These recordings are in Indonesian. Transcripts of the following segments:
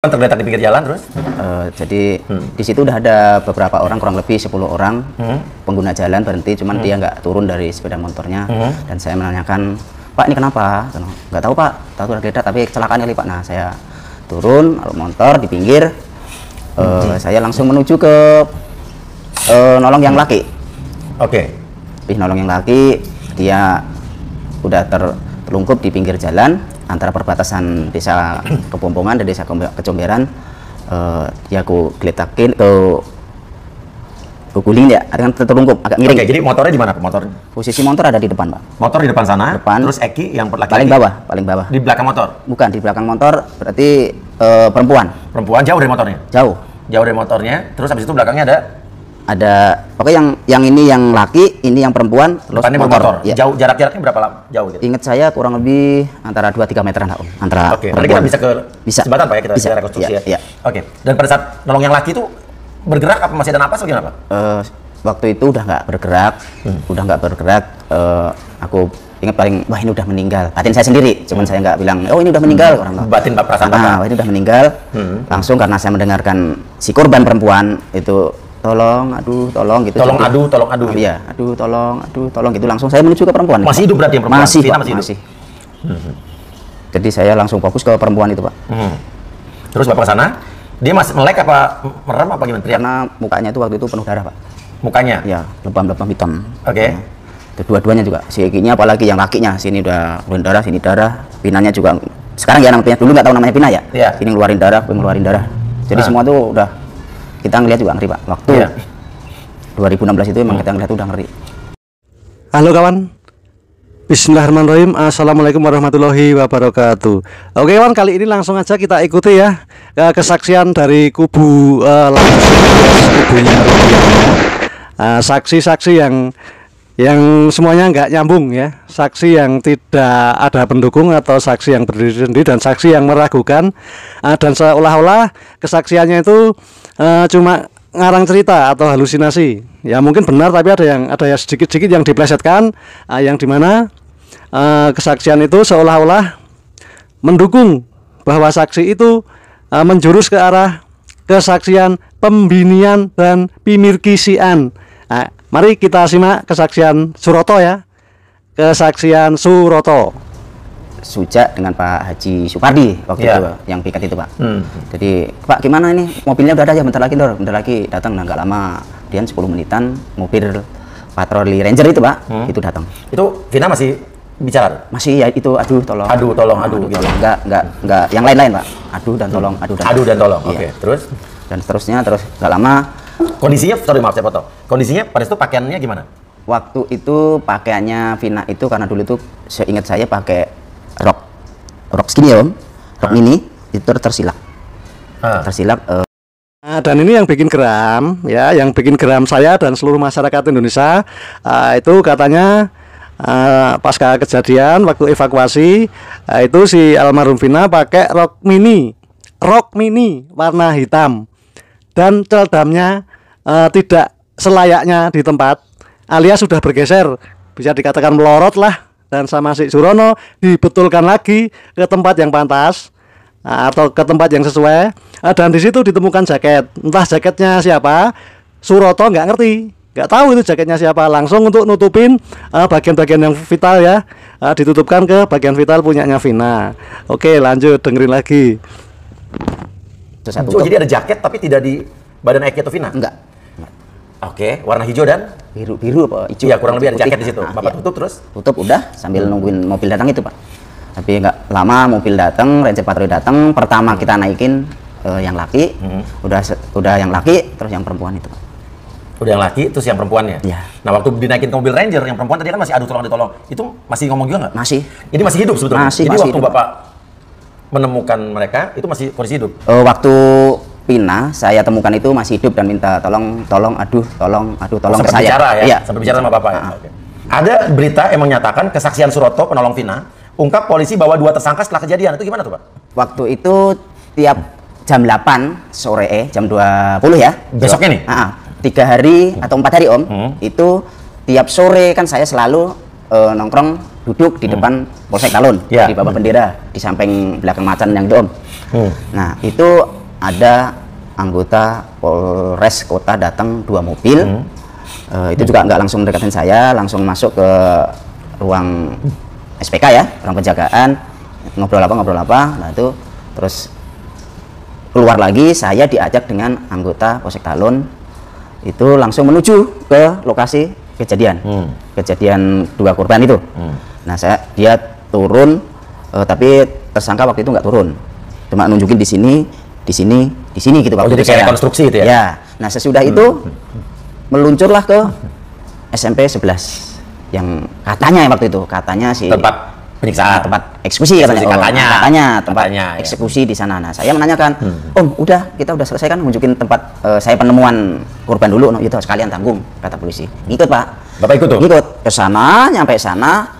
Tergeletak di pinggir jalan terus? Jadi di situ udah ada beberapa orang, kurang lebih 10 orang pengguna jalan berhenti, cuman dia nggak turun dari sepeda motornya. Dan saya menanyakan, Pak ini kenapa? Nggak tahu Pak, tahu tergeletak tapi kecelakaan kali Pak. Nah saya turun motor di pinggir, saya langsung menuju ke nolong yang laki. Oke. Nolong yang laki, dia udah terlungkup di pinggir jalan antara perbatasan desa Kepompongan dan desa Kecomberan. Dia aku geletakin ke guling ya, kan terlungkup agak miring. Oke, jadi motornya di mana motornya? Posisi motor ada di depan, Pak. Motor di depan sana. Depan. Terus Eki yang laki-laki paling bawah. Di belakang motor? Bukan, di belakang motor berarti perempuan. Perempuan jauh dari motornya? Jauh. Jauh dari motornya. Terus habis itu belakangnya ada pokoknya yang ini yang laki, ini yang perempuan, depannya motor. Ya. Jauh, jaraknya berapa lama? Jauh gitu. Ingat saya kurang lebih antara 2-3 meteran lah, Om. Antara Oke, nanti kita bisa jembatan Pak ya, kita bisa rekonstruksi ya. Oke. Dan pada saat nolong yang laki itu bergerak apa masih ada napas atau gimana, Pak? Waktu itu udah nggak bergerak. Aku ingat paling, wah ini udah meninggal. Batin saya sendiri, cuman saya nggak bilang, oh ini udah meninggal. Orang batin Pak, perasaan Bapak. Wah ini udah meninggal. Langsung karena saya mendengarkan si korban perempuan itu tolong, aduh, tolong gitu. Tolong adu. Iya, aduh, tolong gitu. Langsung saya menuju ke perempuan. Masih hidup berarti yang perempuan? Masih, Pak, masih hidup? Masih. Jadi saya langsung fokus ke perempuan itu, Pak. Terus Bapak ke sana, dia masih melek apa merem apa gimana? Karena mukanya itu waktu itu penuh darah, Pak. Mukanya? Ya, lebam-lebam hitam. Oke. Dua-duanya juga. Si Ekinya apalagi yang lakinya, sini udah keluarin darah, sini darah. Pinanya juga. Sekarang ya namanya, dulu nggak tahu namanya pina ya. Iya. Sini ngeluarin darah. Jadi semua tuh udah kita ngelihat juga ngeri, Pak. Waktu 2016 itu emang kita ngelihat udah ngeri. Halo kawan, bismillahirrahmanirrahim. Assalamualaikum warahmatullahi wabarakatuh. Oke kawan, kali ini langsung aja kita ikuti ya kesaksian dari kubu kubunya saksi-saksi yang semuanya nggak nyambung ya, saksi yang tidak ada pendukung atau saksi yang berdiri sendiri dan saksi yang meragukan, dan seolah-olah kesaksiannya itu cuma ngarang cerita atau halusinasi. Ya mungkin benar tapi ada yang sedikit-sedikit yang diplesetkan, yang dimana kesaksian itu seolah-olah mendukung bahwa saksi itu menjurus ke arah kesaksian pembinian dan pimirkisian. Mari kita simak kesaksian Suroto ya. Kesaksian Suroto. Suja dengan Pak Haji Supardi waktu itu yang piket itu, Pak. Jadi, Pak gimana ini? Mobilnya udah ada ya, bentar lagi datang. Nah, nggak lama, kemudian 10 menitan mobil patroli ranger itu, Pak, itu datang. Itu Vina masih bicara? Masih ya itu, aduh tolong. Aduh gitu. Enggak yang lain-lain, Pak. Aduh dan tolong. Oke, terus? Dan seterusnya, terus nggak lama. Kondisinya, sorry maaf saya potong. Kondisinya pada itu pakaiannya gimana? Waktu itu pakaiannya Vina itu karena dulu itu seingat saya pakai rok skinny ya, Om. Rok mini itu tersilak. Dan ini yang bikin geram ya, yang bikin geram saya dan seluruh masyarakat Indonesia. Itu katanya pasca kejadian waktu evakuasi, itu si almarhum Vina pakai rok mini warna hitam dan celdamnya tidak selayaknya di tempat, alias sudah bergeser, bisa dikatakan melorot lah. Dan sama si Surono dibetulkan lagi ke tempat yang pantas, atau ke tempat yang sesuai. Dan di situ ditemukan jaket, entah jaketnya siapa. Suroto nggak ngerti, nggak tahu itu jaketnya siapa. Langsung untuk nutupin bagian-bagian yang vital ya, ditutupkan ke bagian vital punyanya Vina. Oke, lanjut dengerin lagi. Jadi ada jaket tapi tidak di badan Eki atau Vina? Enggak. Oke, warna hijau dan biru apa hijau? Iya, kurang lebih ada jaket di situ. Bapak tutup terus? Tutup udah sambil nungguin mobil datang itu, Pak. Tapi nggak lama mobil datang, ranger patroli datang. Pertama kita naikin yang laki, udah yang laki, terus yang perempuan itu, Pak. Udah yang laki, terus yang perempuannya? Iya. Nah, waktu dinaikin ke mobil ranger, yang perempuan tadi kan masih aduh tolong. Itu masih ngomong juga nggak? Masih. Jadi masih hidup sebetulnya? Jadi masih waktu hidup, Bapak menemukan mereka, itu masih kondisi hidup? Waktu Pina saya temukan itu masih hidup dan minta tolong aduh ke saya. Bicara ya? Iya. Sampai bicara sama Bapak ya? Oke. Ada berita yang menyatakan kesaksian Suroto, penolong Vina, ungkap polisi bawa 2 tersangka setelah kejadian. Itu gimana tuh, Pak? Waktu itu tiap jam 8 sore, jam 20 ya. Besoknya nih? 3 hari atau 4 hari, Om. Itu tiap sore kan saya selalu nongkrong duduk di depan Polsek Talun, di bawah bendera, di samping belakang macan yang itu Om. Nah itu ada anggota Polres Kota datang 2 mobil, itu juga nggak langsung mendekatin saya, langsung masuk ke ruang SPK ya, ruang penjagaan, ngobrol apa, nah itu terus keluar lagi, saya diajak dengan anggota Polsek Talun itu langsung menuju ke lokasi kejadian, kejadian 2 korban itu. Nah dia turun, tapi tersangka waktu itu nggak turun, cuma nunjukin di sini gitu Pak. Jadi kayak rekonstruksi itu ya? Ya. Nah sesudah itu meluncurlah ke SMP 11 yang katanya waktu itu si tempat penyiksaan, tempat eksekusi katanya tempat ya. eksekusi di sana. Nah saya menanyakan, Om kita udah selesai kan nunjukin tempat saya penemuan korban dulu, itu sekalian tanggung kata polisi. Ngikut Pak. Bapak ikut tuh? Ngikut ke sana, nyampe sana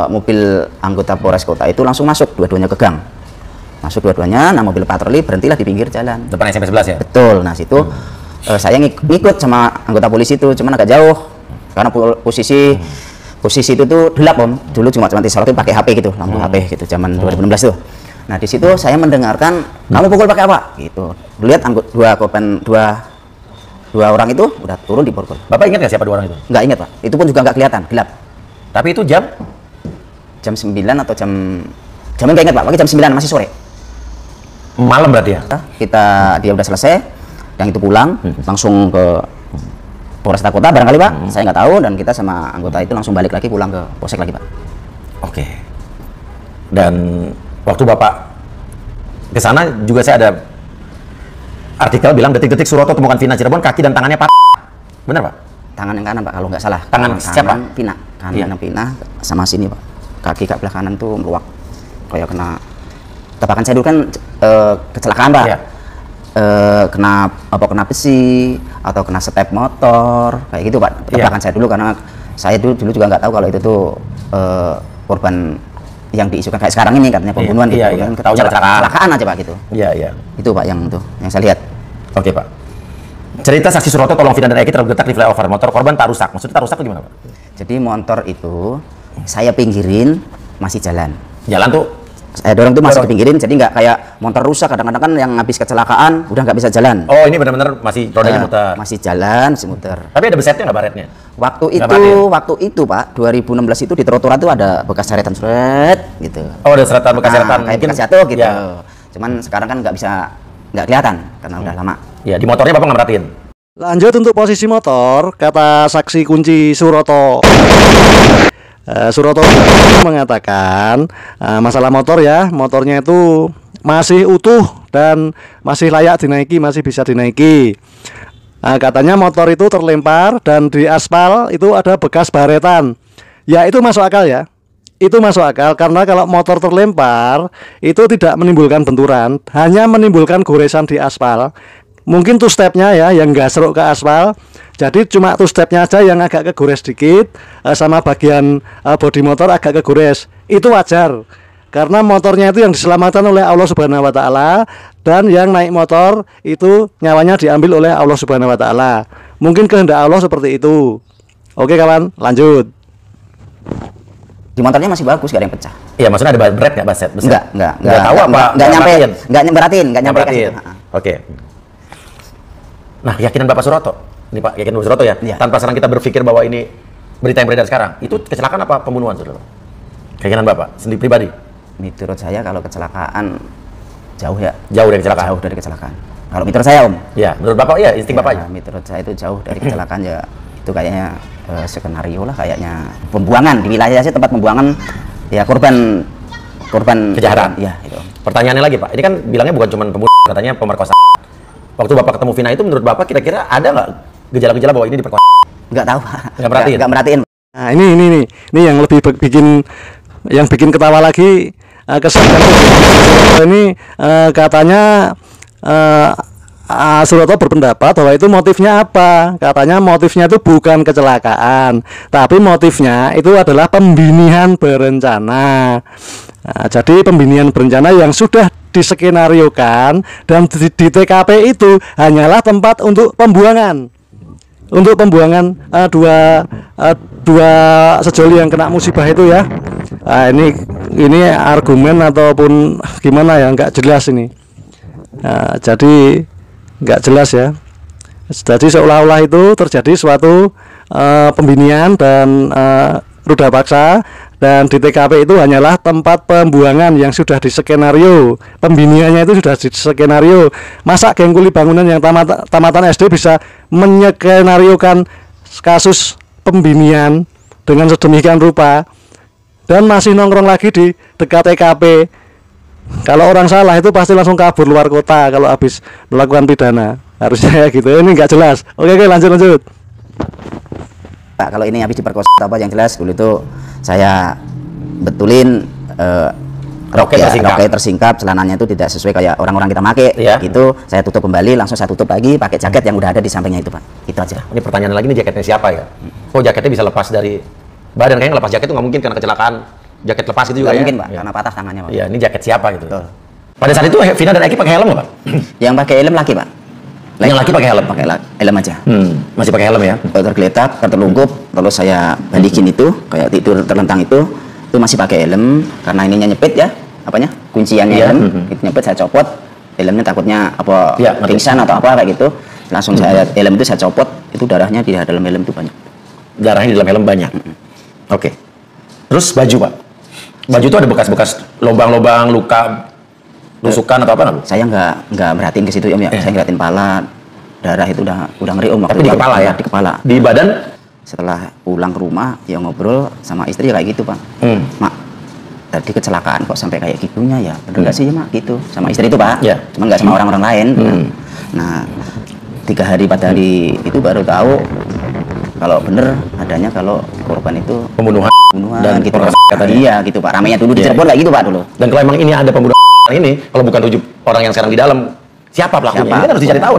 mobil anggota Polres Kota itu langsung masuk dua-duanya ke gang. Masuk dua-duanya, nah mobil patroli berhentilah di pinggir jalan. Depan SMP 11 ya? Betul. Nah situ saya ngikut sama anggota polisi itu, cuman agak jauh karena posisi itu tuh gelap Om. Dulu cuma disorotin pakai HP gitu, lampu HP gitu zaman 2016 tuh. Nah di situ saya mendengarkan kamu pukul pakai apa? Gitu. Lihat dua orang itu udah turun di borgol. Bapak ingat nggak siapa 2 orang itu? Nggak ingat Pak. Itu pun juga nggak kelihatan, gelap. Tapi itu jam 9 atau jamnya nggak ingat Pak. Pokoknya jam 9 masih sore. Malam berarti ya? Dia udah selesai, yang itu pulang langsung ke Polresta Kota barangkali Pak, saya nggak tahu, dan kita sama anggota itu langsung balik lagi pulang ke Polsek lagi Pak. Oke. Dan waktu Bapak ke sana juga saya ada artikel bilang detik-detik Suroto temukan Vina Cirebon, kaki dan tangannya patah. Benar Pak? Tangan yang kanan Pak kalau nggak salah. Tangan siapa? Vina. Kanan Vina sama sini Pak. Kaki belah kanan tuh meluak kayak kena tebakan saya dulu kan kecelakaan Pak. Kena besi atau kena step motor kayak gitu Pak. Tebakan saya dulu karena saya dulu juga nggak tahu kalau itu tuh korban yang diisukan kayak sekarang ini katanya pembunuhan gitu. Kecelakaan aja Pak gitu. Iya. Itu Pak yang saya lihat. Oke Pak. Cerita saksi Suroto tolong Vina dan Eki tergeletak di flyover, motor korban tak rusak. Maksudnya tak rusak itu gimana Pak? Jadi motor itu saya pinggirin masih jalan. Jalan tuh? Saya dorong tuh masih dipinggirin, jadi nggak kayak motor rusak. Kadang-kadang kan yang habis kecelakaan udah nggak bisa jalan. Oh ini benar-benar masih rodanya muter? Masih jalan, masih muter. Tapi ada besetnya nggak baretnya? Waktu itu Pak, 2016 itu di trotoar itu ada bekas saretan gitu. Oh ada saretan bekas saretan kayak bekas jatuh gitu. Ya. Cuman sekarang kan nggak kelihatan karena udah lama. Ya di motornya Bapak nggak merhatiin? Lanjut untuk posisi motor, kata saksi kunci Suroto. Suroto mengatakan masalah motor ya, motornya itu masih utuh dan masih layak dinaiki, masih bisa dinaiki. Katanya motor itu terlempar dan di aspal itu ada bekas baretan. Ya itu masuk akal ya. Itu masuk akal karena kalau motor terlempar itu tidak menimbulkan benturan, hanya menimbulkan goresan di aspal. Mungkin two stepnya ya yang nggak seruk ke aspal, jadi cuma two stepnya aja yang agak kegores dikit, sama bagian bodi motor agak kegores. Itu wajar karena motornya itu yang diselamatkan oleh Allah Subhanahu wa Ta'ala, dan yang naik motor itu nyawanya diambil oleh Allah Subhanahu wa Ta'ala. Mungkin kehendak Allah seperti itu. Oke kawan, lanjut. Di motornya masih bagus, gak ada yang pecah. Iya, maksudnya ada berat nggak beset? Enggak tahu apa? Nggak nyampe ke situ. Oke. Nah, keyakinan Bapak Suroto, ini Pak, keyakinan Bapak Suroto ya, tanpa sekarang kita berpikir bahwa ini berita yang beredar sekarang, itu kecelakaan apa pembunuhan, Saudara? Keyakinan Bapak sendiri pribadi? Menurut saya kalau kecelakaan jauh ya. Jauh dari kecelakaan? Jauh dari kecelakaan. Kalau menurut saya Om. Ya, menurut Bapak ya, insting Bapak ya? Menurut saya itu jauh dari kecelakaan ya. Itu kayaknya skenario lah, kayaknya pembuangan di wilayah saya, tempat pembuangan ya korban kejahatan. Ya, itu. Pertanyaannya lagi Pak, ini kan bilangnya bukan cuma pembunuhan, katanya pemerkosaan. Waktu Bapak ketemu Vina itu menurut Bapak kira-kira ada nggak gejala-gejala bahwa ini diperkosa? Nggak tahu Pak. Nggak merhatiin? Nah ini yang lebih bikin ketawa lagi, kesankan ini katanya Suroto berpendapat bahwa itu motifnya apa? Katanya motifnya itu bukan kecelakaan, tapi motifnya itu adalah pembinihan berencana. Jadi pembinihan berencana yang sudah diskenariokan dan di TKP itu hanyalah tempat untuk pembuangan. untuk pembuangan dua sejoli yang kena musibah itu ya. Ini argumen ataupun gimana ya, nggak jelas ini. Jadi nggak jelas ya. Jadi seolah-olah itu terjadi suatu pembinian dan ruda paksa, dan di TKP itu hanyalah tempat pembuangan yang sudah diskenario. Pembiniannya itu sudah diskenario. Masa geng kuli bangunan yang tamatan SD bisa menyekenariokan kasus pembinian dengan sedemikian rupa dan masih nongkrong lagi di dekat TKP? Kalau orang salah itu pasti langsung kabur luar kota kalau habis melakukan pidana. Harusnya gitu. Ini nggak jelas. Oke, lanjut. Pak, kalau ini habis diperkosa apa, yang jelas dulu itu saya betulin rok tersingkap, celananya itu tidak sesuai kayak orang-orang kita make. Gitu, saya tutup kembali, langsung saya tutup lagi pakai jaket yang udah ada di sampingnya itu, Pak. Itu aja. Ini pertanyaan lagi, ini jaketnya siapa ya? Oh, jaketnya bisa lepas dari badan, kayaknya lepas jaket itu nggak mungkin karena kecelakaan. Jaket lepas itu juga mungkin, ya? Pak, karena patah tangannya, Pak. Iya, ini jaket siapa gitu. Betul. Pada saat itu Vina dan Eki pakai helm nggak, Pak? Yang pakai helm laki, Pak. Yang laki pakai helm? Pakai helm aja. Masih pakai helm ya? Tergeletak, tertelungkup, terus saya balikin itu, kayak tidur terlentang itu masih pakai helm, karena ininya nyepit ya, apanya? Kunciannya helm, itu nyepit, saya copot, helmnya takutnya apa pingsan atau apa kayak gitu. Langsung saya helm itu saya copot, itu darahnya di dalam helm itu banyak. Darahnya di dalam helm banyak? Oke. Terus baju, Pak? Baju itu ada bekas-bekas lubang-lubang, luka, tusukan atau apa nggak? Saya nggak merhatiin ke situ, Om ya. Saya ngeliatin pala, darah itu udah ngeri, Om. Tapi di kepala ya? Di kepala. Di badan? Setelah pulang ke rumah, ya ngobrol sama istri ya kayak gitu, Pak. Mak, tadi kecelakaan kok sampai kayak gitunya ya? Bener nggak sih ya, Mak? Gitu. Sama istri itu, Pak. Cuma nggak sama orang-orang lain. Nah, 4 hari itu baru tahu kalau bener adanya kalau korban itu pembunuhan dan gitu, Pak. Iya gitu, Pak. Ramainya dulu di Cirebon kayak gitu, Pak, dulu. Dan kalau emang ini ada pembunuhan ini, kalau bukan 7 orang yang sekarang di dalam, siapa pelakunya? Ini kan harus dicari tahu.